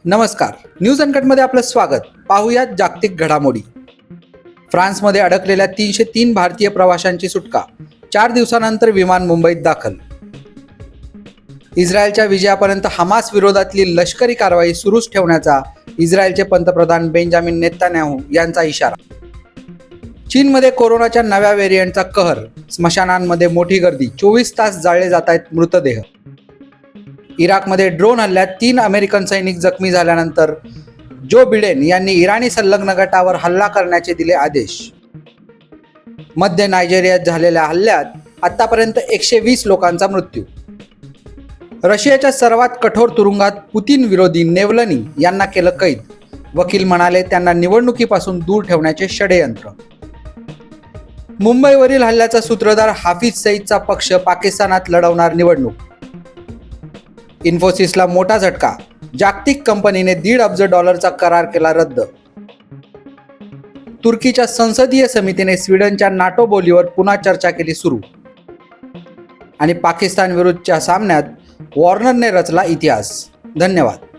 नमस्कार, न्यूज अनकटमध्ये आपलं स्वागत. पाहूयात जागतिक घडामोडी. फ्रान्समध्ये अडकलेल्या 303 भारतीय प्रवाशांची सुटका. 4 दिवसानंतर विमान मुंबईत दाखल. इस्रायलच्या विजयापर्यंत हमास विरोधातली लष्करी कारवाई सुरूच ठेवण्याचा इस्रायलचे पंतप्रधान बेंजामिन नेतान्याहू यांचा इशारा. चीनमध्ये कोरोनाच्या नव्या व्हेरियंटचा कहर. स्मशानांमध्ये मोठी गर्दी. 24 तास जाळले जात आहेत मृतदेह. इराकमध्ये ड्रोन हल्ल्यात 3 अमेरिकन सैनिक जखमी झाल्यानंतर जो बिडेन यांनी इराणी संलग्न गटावर हल्ला करण्याचे दिले आदेश. मध्य नायजेरियात झालेल्या हल्ल्यात आतापर्यंत 120 लोकांचा मृत्यू. रशियाच्या सर्वात कठोर तुरुंगात पुतीन विरोधी नेवलनी यांना केलं कैद. वकील म्हणाले त्यांना निवडणुकीपासून दूर ठेवण्याचे षडयंत्र. मुंबईवरील हल्ल्याचा सूत्रधार हाफिज सईदचा पक्ष पाकिस्तानात लढवणार निवडणूक. इन्फोसिसला मोठा झटका. जागतिक कंपनीने $1.5 अब्ज करार केला रद्द. तुर्कीच्या संसदीय समितीने स्वीडनच्या नाटो बोलीवर पुन्हा चर्चा केली सुरू. आणि पाकिस्तान विरुद्धच्या सामन्यात वॉर्नरने रचला इतिहास. धन्यवाद.